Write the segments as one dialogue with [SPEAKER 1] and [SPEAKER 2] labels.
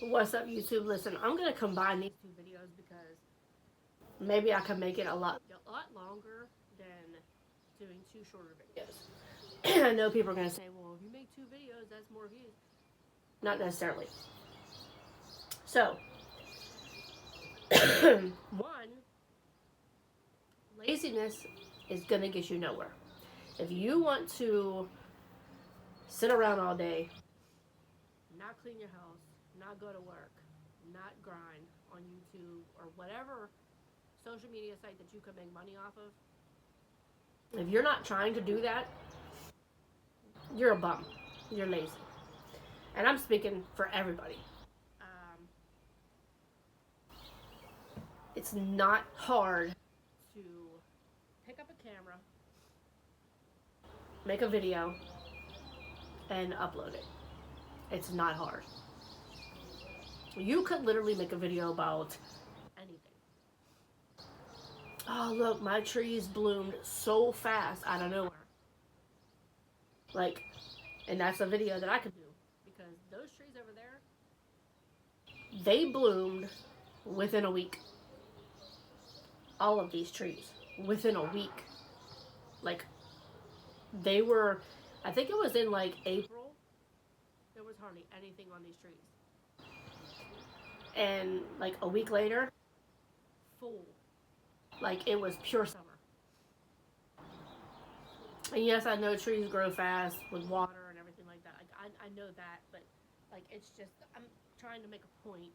[SPEAKER 1] What's up, YouTube? Listen, I'm gonna combine these two videos because maybe I can make it a lot longer than doing two shorter videos. I know people are gonna say, "Well, if you make two videos, that's more views." Not necessarily. So, one, laziness is gonna get you nowhere. If you want to sit around all day, not clean your house, not go to work, not grind on YouTube or whatever social media site that you could make money off of, if you're not trying to do that, you're a bum. You're lazy. And I'm speaking for everybody. Um, it's not hard to pick up a camera, make a video, and upload it. It's not hard. You could literally make a video about anything. Oh, look, my trees bloomed so fast out of nowhere. Like, and that's a video that I could do because those trees over there, they bloomed within a week. All of these trees within a week. Like, they were, I think it was in like April, there was hardly anything on these trees. And like a week later, full. Like, it was pure summer. And yes, I know trees grow fast with water and everything like that. Like, I know that, but like, it's just, I'm trying to make a point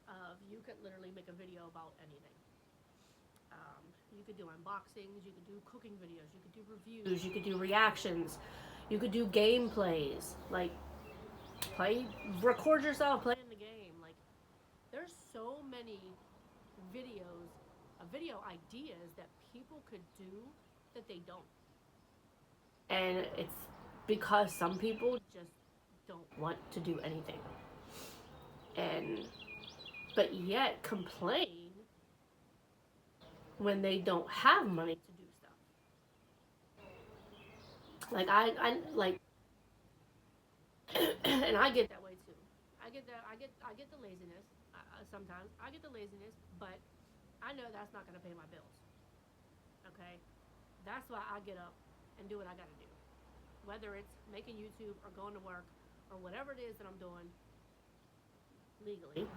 [SPEAKER 1] of you could literally make a video about anything. You could do unboxings, you could do cooking videos, you could do reviews, you could do reactions, you could do gameplays. Like, record yourself playing the game. Like, there's so many videos, video ideas that people could do that they don't. And it's because some people just don't want to do anything. And, but yet complain when they don't have money to do stuff. Like, I like, and I get that way too. I get the laziness. Sometimes I get the laziness, but I know that's not gonna pay my bills. Okay, that's why I get up and do what I gotta do. Whether it's making YouTube or going to work or whatever it is that I'm doing legally,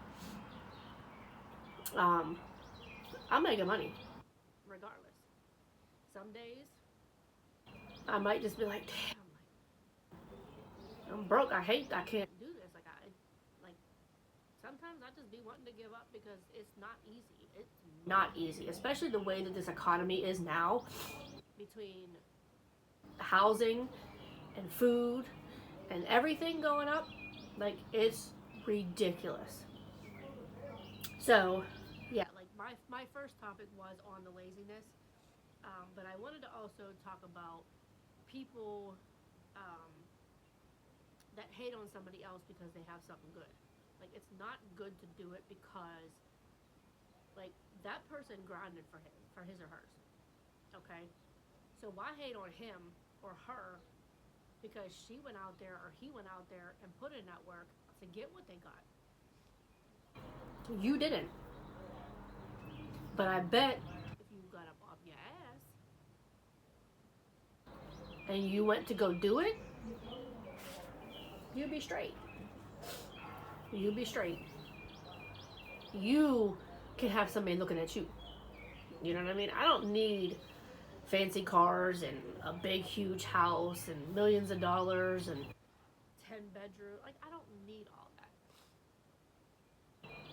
[SPEAKER 1] I'm making money regardless. Some days I might just be like, damn, like, I'm broke. I can't do this. Like, sometimes I just be wanting to give up because it's not easy. It's not easy, especially the way that this economy is now, between housing and food and everything going up. Like, it's ridiculous. So, yeah, like, my first topic was on the laziness, but I wanted to also talk about people um, that hate on somebody else because they have something good. Like, it's not good to do it because, like, that person grinded for his or hers. Okay? So why hate on him or her because she went out there or he went out there and put in that work to get what they got? You didn't. But I bet if you got up off your ass and you went to go do it, you'd be straight. You'd be straight. You can have somebody looking at you. You know what I mean? I don't need fancy cars and a big, huge house and millions of dollars and 10 bedrooms. Like, I don't need all that.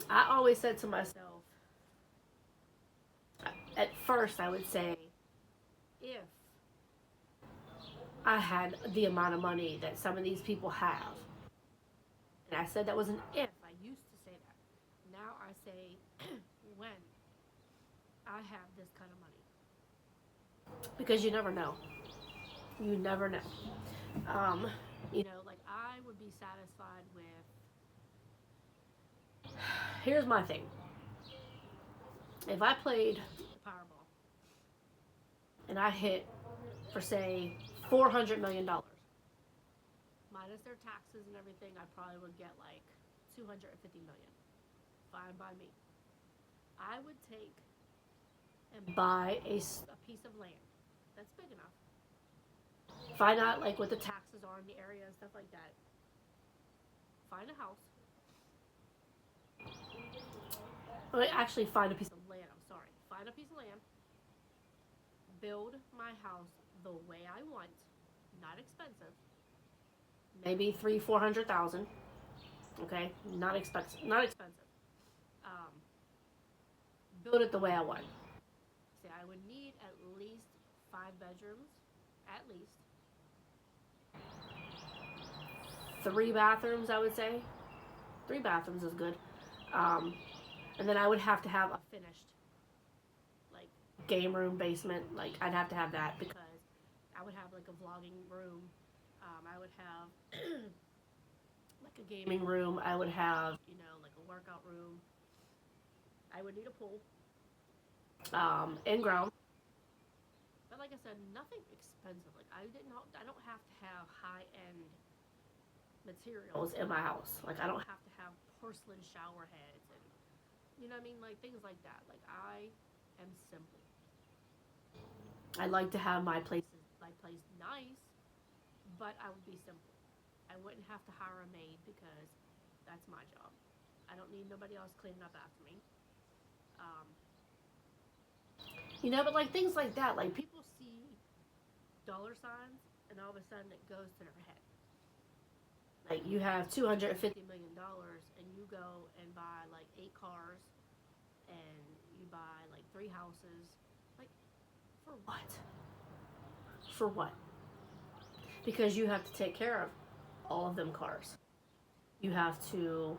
[SPEAKER 1] I always said to myself, at first, I would say, if I had the amount of money that some of these people have, and I said that was an if, I used to say that. Now I say, when I have this kind of money. Because you never know. You never know. Like, I would be satisfied with. Here's my thing. If I played Powerball and I hit, for say, $400 million, minus their taxes and everything, I probably would get like 250 million. Fine by me. I would take and buy a piece of land that's big enough. Find out like what the taxes are in the area and stuff like that. Find a house. Well, actually, find a piece of land. I'm sorry. Find a piece of land. Build my house the way I want. Not expensive. Maybe 300,000, 400,000. Okay, not expensive. Not expensive. Um, Build it the way I want. See, I would need at least 5 bedrooms, at least 3 bathrooms. I would say 3 bathrooms is good. Um, and then I would have to have a finished like game room basement. Like I'd have to have that because I would have like a vlogging room. I would have like a gaming room. I would have like a workout room. I would need a pool. In ground. But like I said, nothing expensive. Like I don't have to have high end materials in my house. Like I don't have to have porcelain shower heads and what I mean, like things like that. Like I am simple. I like to have my place nice, but I would be simple. I wouldn't have to hire a maid because that's my job. I don't need nobody else cleaning up after me. Um, but like things like that, like people see dollar signs and all of a sudden it goes to their head. Like you have $250 million and you go and buy like 8 cars and you buy like 3 houses. Like for what? For what? Because you have to take care of all of them cars. You have to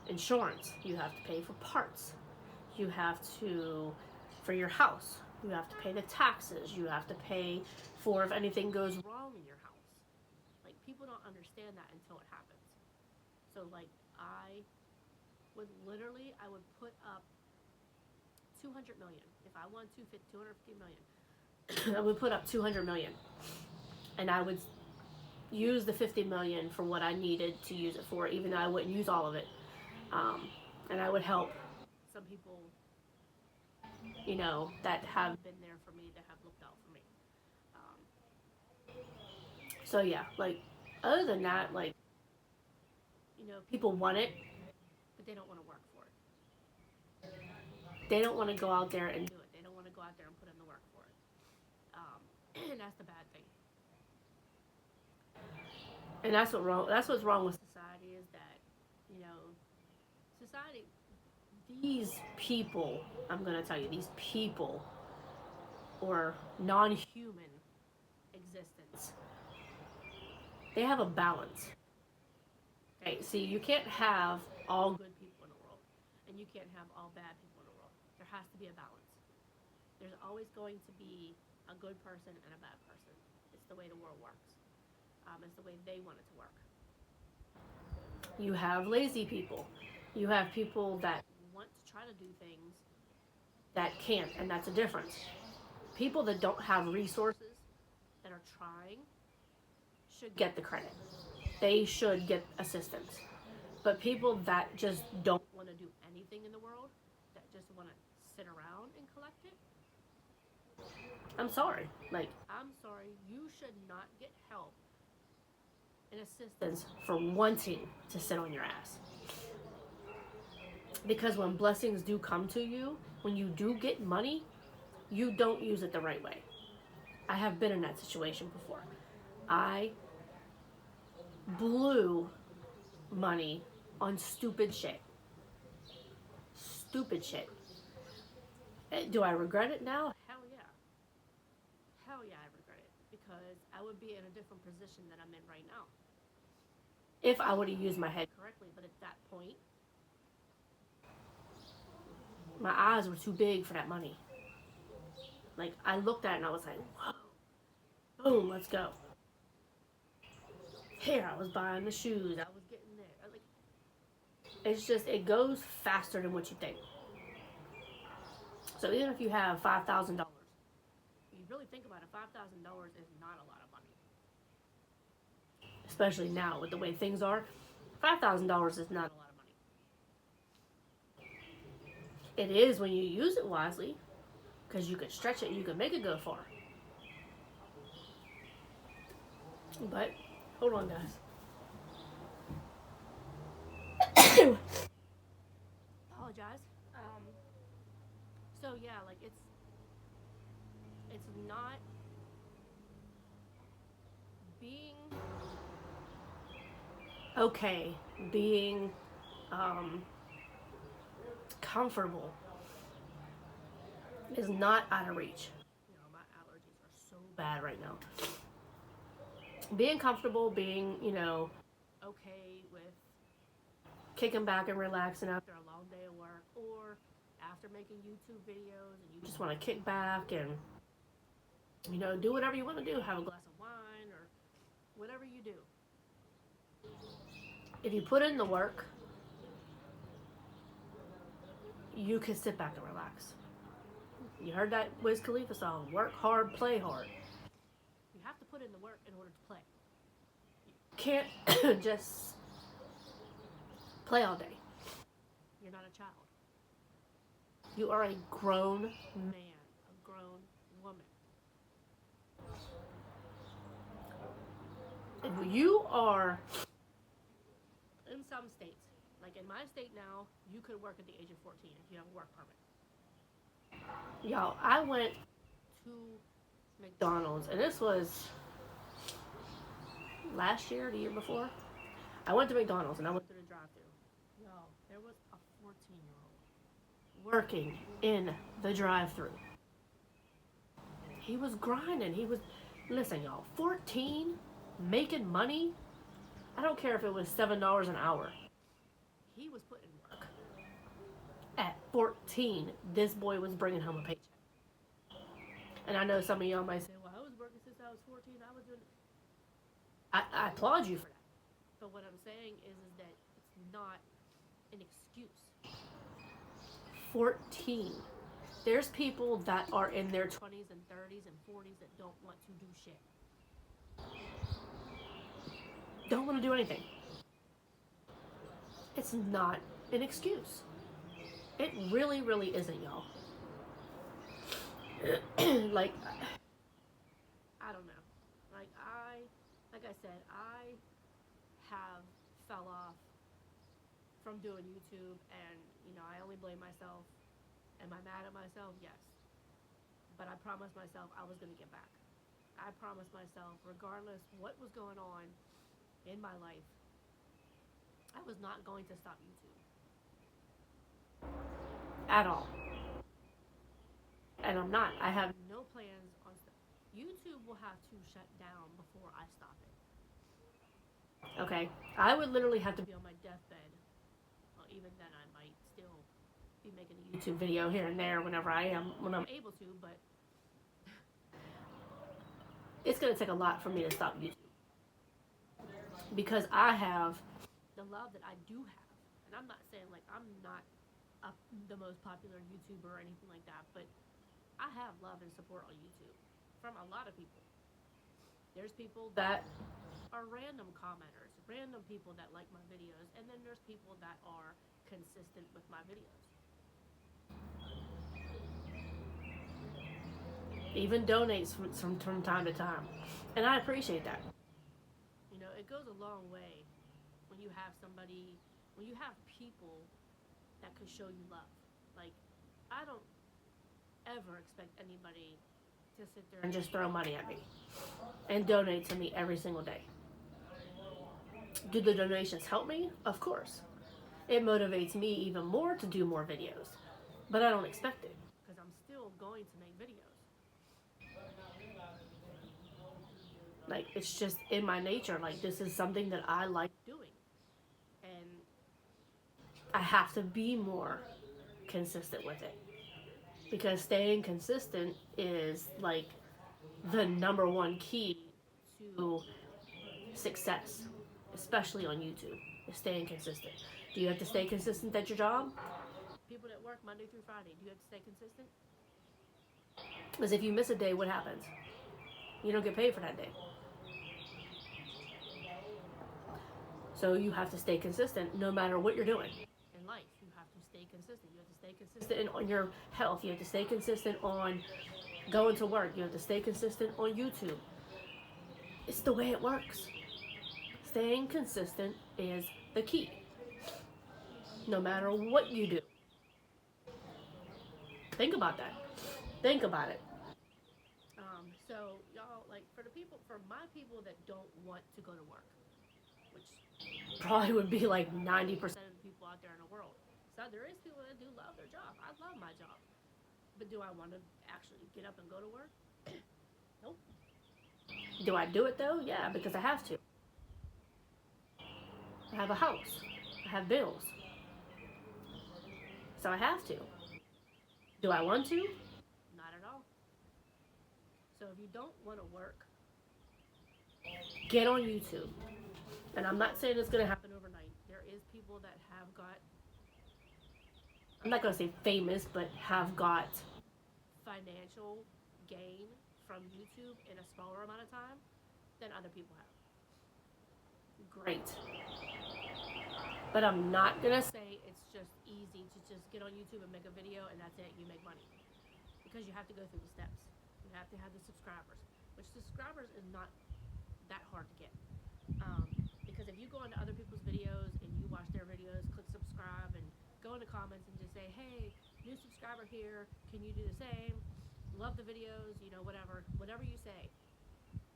[SPEAKER 1] insurance. You have to pay for parts. You have to for your house. You have to pay the taxes. You have to pay for if anything goes wrong in your house. Like people don't understand that until it happens. So like I would put up 200 million. If I want 250 million, I would put up 200 million. And I would use the 50 million for what I needed to use it for, even though I wouldn't use all of it. And I would help some people, that have been there for me, that have looked out for me. So yeah, like other than that, like people want it, but they don't want to work for it. They don't want to go out there and do it. They don't want to go out there and put in the work for it. And that's the bad thing. And that's what's wrong with society is that society. These people, I'm gonna tell you, these people or non-human existence, they have a balance. Okay, see, you can't have all good people in the world, and you can't have all bad people in the world. There has to be a balance. There's always going to be a good person and a bad person. It's the way the world works. It's the way they want it to work. You have lazy people. You have people that want to try to do things that can't, and that's a difference. People that don't have resources, that are trying, should get the credit. They should get assistance. But people that just don't want to do anything in the world, that just want to sit around and collect it, I'm sorry. Like, I'm sorry. You should not get help and assistance for wanting to sit on your ass. Because when blessings do come to you, when you do get money, you don't use it the right way. I have been in that situation before. I blew money on stupid shit. Stupid shit. Do I regret it now? Hell yeah. Hell yeah, I regret it. Because I would be in a different position than I'm in right now. If I would have used my head correctly. But at that point, my eyes were too big for that money. Like, I looked at it and I was like, whoa. Boom, let's go. Here, I was buying the shoes. I was getting there. Like, it's just, it goes faster than what you think. So even if you have $5,000, if you really think about it, $5,000 is not a lot of money. Especially now with the way things are. $5,000 is not a lot of money. It is when you use it wisely, because you can stretch it, you can make it go far. But hold on, guys. Apologize. So yeah, like it's not being okay, being comfortable is not out of reach. You know, my allergies are so bad right now. Being comfortable, being, okay with kicking back and relaxing after a long day of work, or after making YouTube videos and you just want to kick back and, do whatever you want to do, have a glass of wine or whatever you do. If you put in the work, you can sit back and relax. You heard that Wiz Khalifa song, work hard, play hard. You have to put in the work in order to play. You can't just play all day. You're not a child. You are a grown man, a grown woman. If you are in some states, like in my state now, you could work at the age of 14 if you have a work permit. Y'all, I went to McDonald's, and this was last year, the year before. I went to McDonald's, and I went through the drive-thru. Y'all, there was a 14-year-old working in the drive-thru. He was grinding. Listen, y'all, 14, making money. I don't care if it was $7 an hour. He was putting work. At 14, this boy was bringing home a paycheck. And I know some of y'all might say, well, I was working since I was 14. I was doing it. I applaud you for that. But what I'm saying is that it's not an excuse. 14. There's people that are in their 20s and 30s and 40s that don't want to do shit. Don't want to do anything. It's not an excuse. It really, really isn't, y'all. Like I don't know. Like I said, I have fell off from doing YouTube, and I only blame myself. Am I mad at myself? Yes. But I promised myself I was going to get back. I promised myself, regardless what was going on in my life, I was not going to stop YouTube. At all. And I'm not. I have no plans on stuff. YouTube will have to shut down before I stop it. Okay? I would literally have to be on my deathbed. Well, even then I might still be making a YouTube video here and there when I'm able to, but it's going to take a lot for me to stop YouTube. Because I have the love that I do have. And I'm not saying like I'm not the most popular YouTuber or anything like that, but I have love and support on YouTube from a lot of people. There's people that are random commenters, random people that like my videos, and then there's people that are consistent with my videos. Even donates from time to time. And I appreciate that. It goes a long way when you have people that could show you love. Like, I don't ever expect anybody to sit there and just throw money at me and donate to me every single day. Do the donations help me? Of course. It motivates me even more to do more videos. But I don't expect it, because I'm still going to make videos. Like, it's just in my nature. Like, this is something that I like doing. And I have to be more consistent with it. Because staying consistent is, like, the number one key to success. Especially on YouTube. Is staying consistent. Do you have to stay consistent at your job? People that work Monday through Friday, do you have to stay consistent? Because if you miss a day, what happens? You don't get paid for that day. So you have to stay consistent no matter what you're doing in life. You have to stay consistent. You have to stay consistent on your health. You have to stay consistent on going to work. You have to stay consistent on YouTube. It's the way it works. Staying consistent is the key. No matter what you do. Think about that. Think about it. So y'all, like, for my people that don't want to go to work, which probably would be like 90% of the people out there in the world. So there is people that do love their job. I love my job. But do I want to actually get up and go to work? Nope. Do I do it though? Yeah, because I have to. I have a house. I have bills. So I have to. Do I want to? Not at all. So if you don't want to work, get on YouTube. And I'm not saying it's going to happen overnight. There is people that have got, I'm not going to say famous, but have got financial gain from YouTube in a smaller amount of time than other people have. Great. But I'm not going to say it's just easy to just get on YouTube and make a video and that's it, you make money. Because you have to go through the steps. You have to have the subscribers, which subscribers is not that hard to get. Because if you go into other people's videos and you watch their videos, click subscribe and go in the comments and just say, hey, new subscriber here, can you do the same? Love the videos, you know, whatever you say.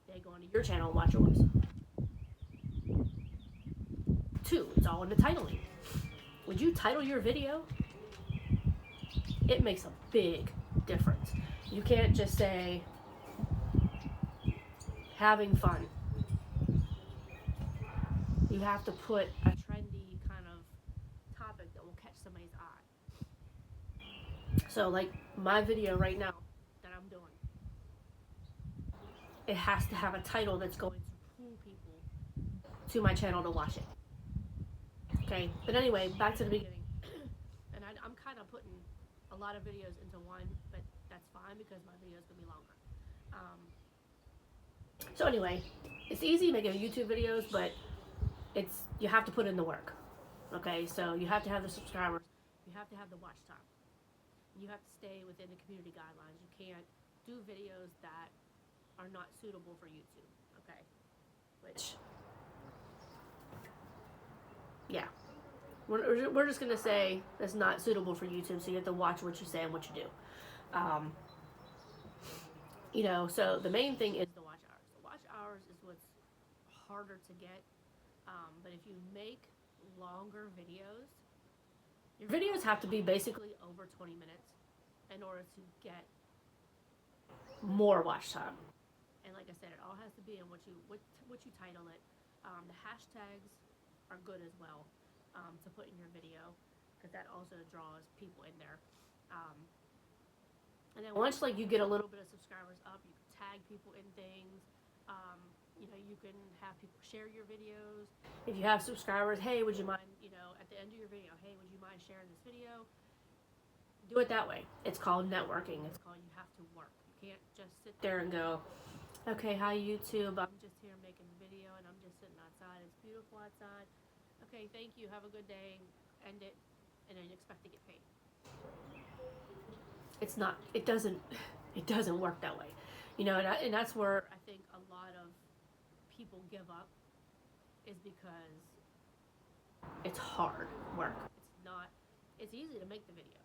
[SPEAKER 1] They go into your channel and watch yours. 2, it's all in the titling. Would you title your video? It makes a big difference. You can't just say, having fun. You have to put a trendy kind of topic that will catch somebody's eye. So like my video right now that I'm doing, it has to have a title that's going to pull people to my channel to watch it. Okay, but anyway, back to the beginning. And I'm kind of putting a lot of videos into one, but that's fine because my videos can be longer. So anyway, it's easy making YouTube videos, but you have to put in the work. Okay, so you have to have the subscribers, you have to have the watch time, you have to stay within the community guidelines. You can't do videos that are not suitable for YouTube. Okay, which, yeah, we're just gonna say that's not suitable for YouTube. So you have to watch what you say and what you do. You know, so the main thing is the watch hours. The watch hours is what's harder to get. But if you make longer videos, your videos have to be basically over 20 minutes in order to get more watch time. And like I said, it all has to be in what you title it. The hashtags are good as well to put in your video because that also draws people in there. And then once like you get a little bit of subscribers up, you can tag people in things. You know, you can have people share your videos. If you have subscribers, hey, would you mind, you know, at the end of your video, hey, would you mind sharing this video? Do it that way. It's called networking. It's called you have to work. You can't just sit there and go, okay, hi YouTube, I'm just here making the video and I'm just sitting outside. It's beautiful outside. Okay, thank you. Have a good day. End it. And then expect to get paid. It's not, it doesn't work that way. You know, and that's where I think a lot of people give up is because it's hard work. It's easy to make the video,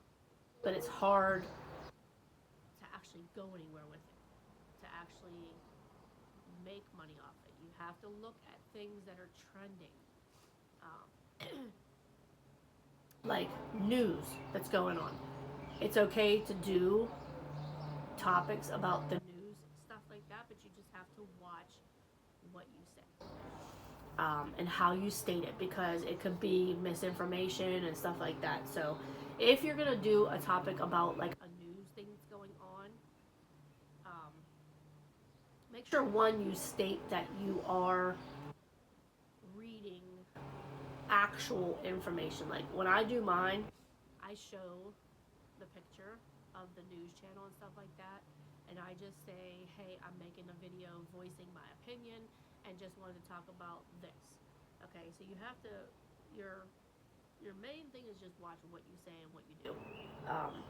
[SPEAKER 1] but it's hard to actually go anywhere with it, to actually make money off it. You have to look at things that are trending, like news that's going on. It's okay to do topics about the news, stuff like that, but you just have to watch what you say and how you state it, because it could be misinformation and stuff like that. So if you're gonna do a topic about like a news thing that's going on, make sure one, you state that you are reading actual information. Like when I do mine, I show the picture of the news channel and stuff like that, and I just say, hey, I'm making a video voicing my opinion and just wanted to talk about this. Okay, so you have to, your your main thing is just watch what you say and what you do. Um,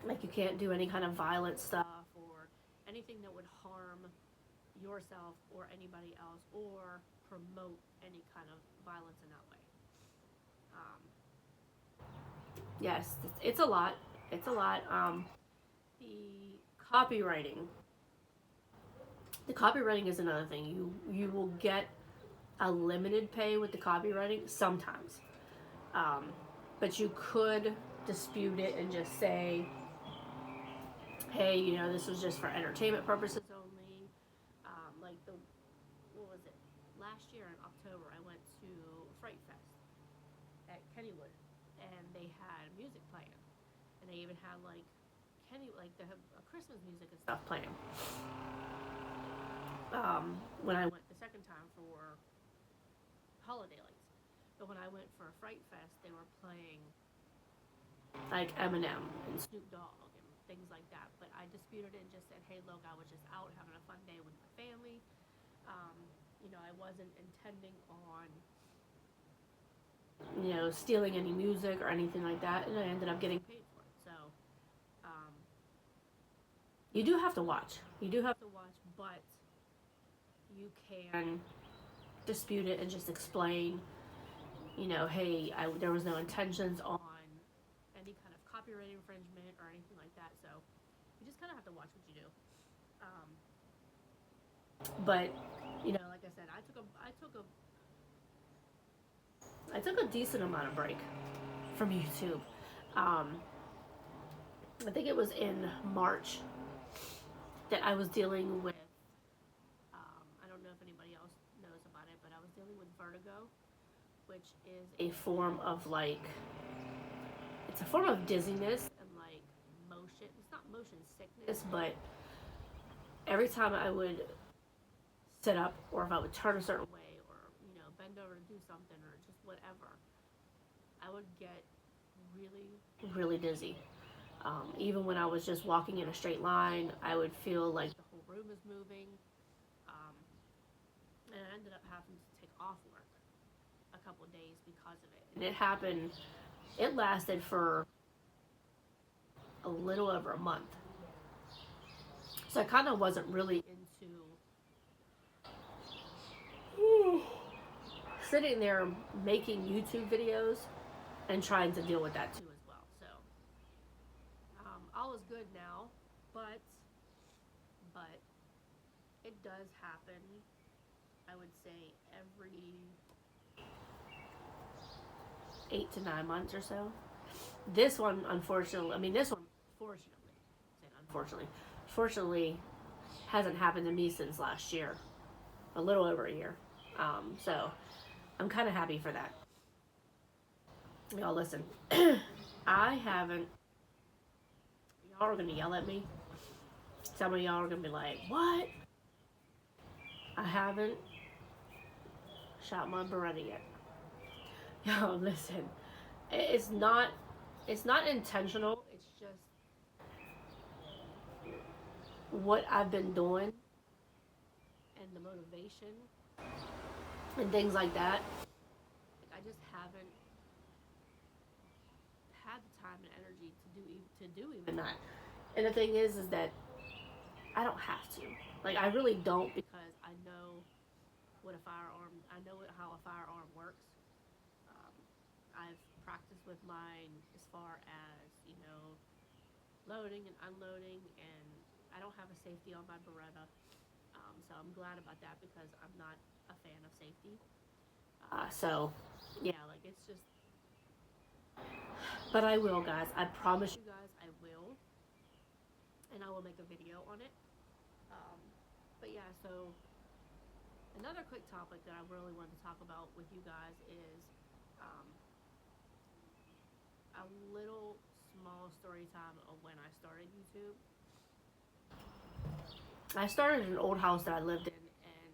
[SPEAKER 1] like you can't do any kind of violent stuff or anything that would harm yourself or anybody else or promote any kind of violence in that way. Um, yes, it's a lot. It's a lot. The copywriting. The copywriting is another thing. You will get a limited pay with the copywriting sometimes, um, but you could dispute it and just say, hey, this was just for entertainment purposes only. Like what was it? Last year in October, I went to Fright Fest at Kennywood, and they had music playing, and they even had like they have Christmas music and stuff playing. When I went the second time for holiday lights, but when I went for a Fright Fest, they were playing like Eminem and Snoop Dogg and things like that. But I disputed it and just said, hey, look, I was just out having a fun day with my family. I wasn't intending on, stealing any music or anything like that, and I ended up getting paid for it. So, um, you do have to watch. You do have to watch, but you can dispute it and just explain, hey, there was no intentions on any kind of copyright infringement or anything like that. So you just kind of have to watch what you do. But like I said, I took a decent amount of break from YouTube. I think it was in March that I was dealing with. I don't know if anybody else knows about it, but I was dealing with vertigo, which is a form of it's a form of dizziness and like motion. It's not motion sickness, but every time I would sit up, or if I would turn a certain way, or bend over to do something, or just whatever, I would get really, really dizzy. Even when I was just walking in a straight line, I would feel like the whole room is moving. Um, and I ended up having to take off work a couple of days because of it. And it lasted for a little over a month. So I kind of wasn't really into sitting there making YouTube videos and trying to deal with that too as well. So all is good now, but it does happen. I would say every 8 to 9 months or so. This one, unfortunately, fortunately, hasn't happened to me since last year, a little over a year. So I'm kind of happy for that. Y'all listen, I haven't. Y'all are gonna yell at me. Some of y'all are gonna be like, "What?" I haven't shot my Beretta yet. Y'all listen. It's not intentional. It's just what I've been doing and the motivation and things like that. I just haven't had the time and energy to do even that. And the thing is that I don't have to. Like, I really don't, because I know how a firearm works. I've practiced with mine as far as loading and unloading, and I don't have a safety on my Beretta. So I'm glad about that, because I'm not a fan of safety. So yeah, like, it's just. But I will, guys. I promise you guys, I will, and I will make a video on it. But yeah, so another quick topic that I really wanted to talk about with you guys is um, a little small story time of when I started YouTube. I started in an old house that I lived in, and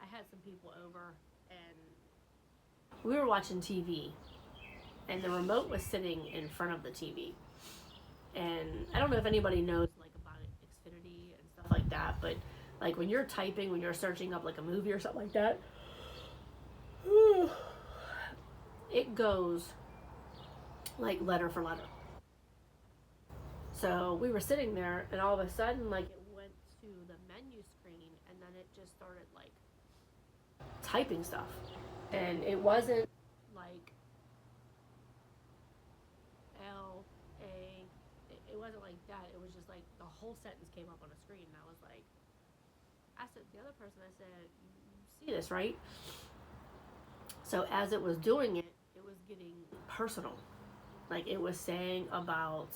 [SPEAKER 1] I had some people over, and we were watching TV, and the remote was sitting in front of the TV. And I don't know if anybody knows like about Xfinity and stuff like that, but like when you're typing, when you're searching up like a movie or something like that, It goes like letter for letter. So we were sitting there, and all of a sudden, like it went to the menu screen, and then it just started like typing stuff. And it wasn't like L A. It wasn't like that. It was just like the whole sentence came up on a screen, and I was like, I said the other person, I said, you see this, right? So as it was doing it, it was getting personal. Like it was saying about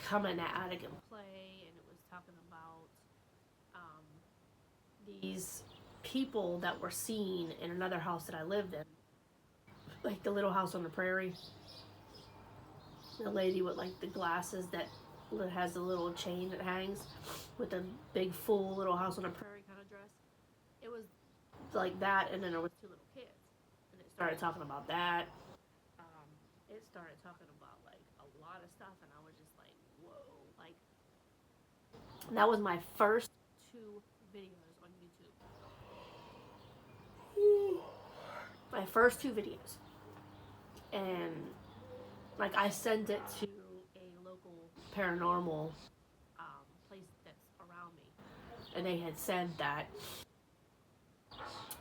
[SPEAKER 1] coming to attic and play, and it was talking about um, these people that were seen in another house that I lived in, like the little house on the prairie. The lady with like the glasses that has a little chain that hangs with the big full little house on the prairie kind of dress. It was like that, and then there was two little kids, and it started talking about that. Um, it started talking about like a lot of stuff, and I was just like, whoa, like that was my first two videos on YouTube. My first two videos, and like I sent it to a local paranormal place that's around me, and they had said that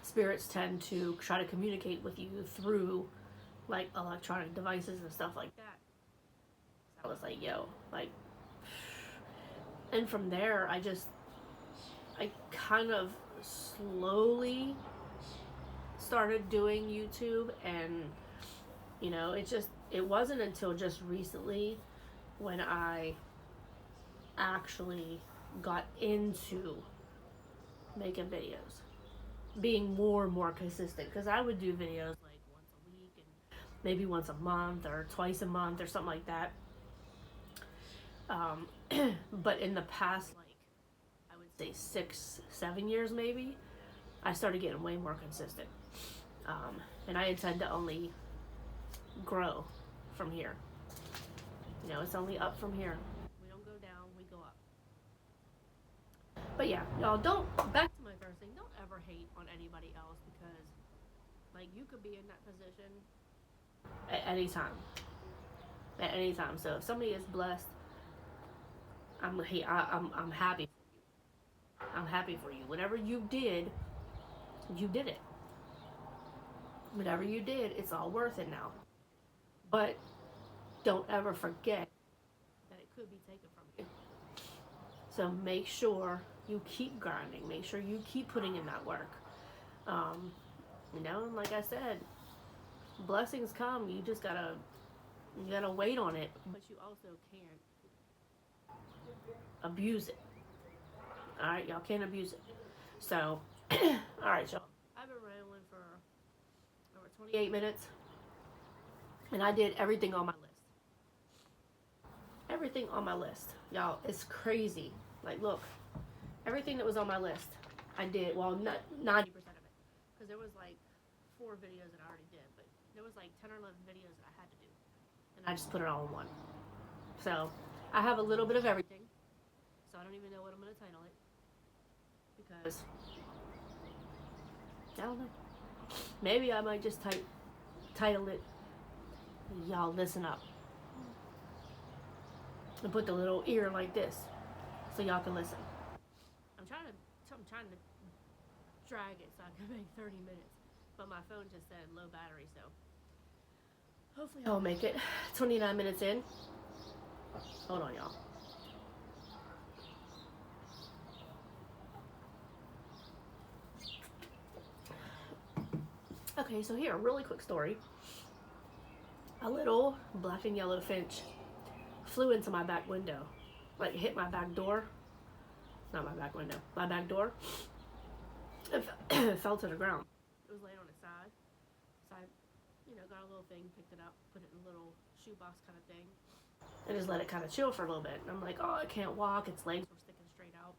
[SPEAKER 1] spirits tend to try to communicate with you through like electronic devices and stuff like that. So I was like, yo, like, and from there, I kind of slowly started doing YouTube, and it wasn't until just recently when I actually got into making videos, being more and more consistent. Because I would do videos like once a week and maybe once a month or twice a month or something like that. Um, but in the past, like, I would say 6, 7 years maybe, I started getting way more consistent. And I intend to only grow from here. It's only up from here. We don't go down, we go up. But yeah, y'all don't, back to my first thing, don't ever hate on anybody else, because like you could be in that position at any time. At any time. So if somebody is blessed, I'm happy for you. I'm happy for you. Whatever you did it. Whatever you did, it's all worth it now. But don't ever forget that it could be taken from you. So make sure you keep grinding. Make sure you keep putting in that work. Um, like I said, blessings come. You gotta wait on it, but you also can't abuse it. All right, y'all can't abuse it. So, all right, y'all. I've been rambling for over 28 minutes, and I did everything on my list. Everything on my list, y'all. It's crazy. Like, look, everything that was on my list, I did. Well, not 90% of it, because there was like 4 videos that I already did, but there was like 10 or 11 videos that I had to do, and I just put it all in one. So I have a little bit of everything. So I don't even know what I'm gonna title it, because I don't know. Maybe I might just title it "Y'all Listen Up" and put the little ear like this, so y'all can listen. I'm trying to drag it so I can make 30 minutes, but my phone just said low battery, so hopefully I'll make it. 29 minutes in. Hold on, y'all. Okay, so here, a really quick story. A little black and yellow finch flew into my back window, like hit my back door. Not my back window, my back door. It fell to the ground. It was laying on its side. So I, got a little thing, picked it up, put it in a little shoebox kind of thing, and just let it kind of chill for a little bit. And I'm like, oh, it can't walk. Its legs were sticking straight out.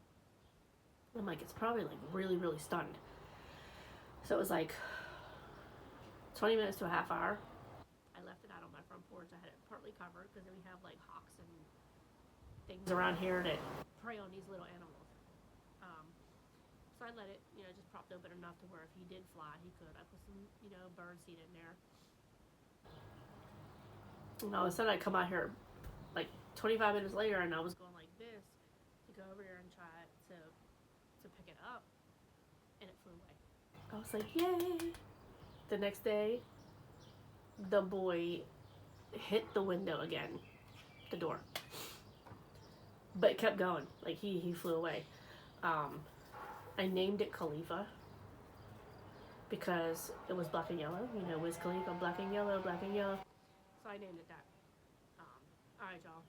[SPEAKER 1] I'm like, it's probably like really, really stunned. So it was like 20 minutes to a half hour. I left it out on my front porch. I had it partly covered because we have like hawks and things around here that prey on these little animals. So I let it, just propped open enough to where if he did fly, he could. I put some, bird seed in there. And all of a sudden, I come out here like 25 minutes later, and I was going like this to go over here and try to pick it up, and it flew away. I was like, yay! The next day, the boy hit the window again, the door, but it kept going. Like he flew away. I named it Khalifa because it was black and yellow. Wiz Khalifa, black and yellow, black and yellow. So I named it that. All right, y'all.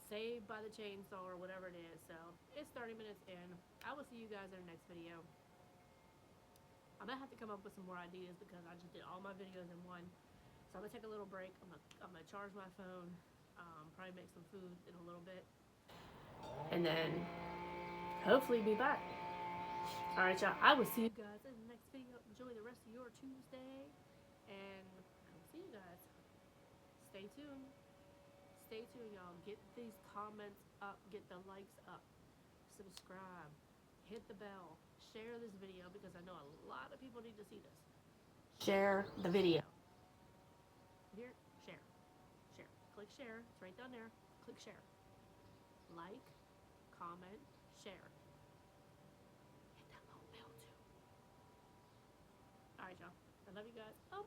[SPEAKER 1] Saved by the Chainsaw or whatever it is. So it's 30 minutes in. I will see you guys in the next video. I'm gonna have to come up with some more ideas because I just did all my videos in one. So I'm gonna take a little break. I'm gonna charge my phone. Probably make some food in a little bit, and then hopefully be back. All right, y'all. I will see you guys in the next video. Enjoy the rest of your Tuesday, and I will see you guys. Stay tuned. Stay tuned, y'all. Get these comments up. Get the likes up. Subscribe. Hit the bell. Share this video because I know a lot of people need to see this. Share the video. Here, share. Share. Click share. It's right down there. Click share. Like, comment, share. Hit that little bell too. Alright, y'all. I love you guys. Oh,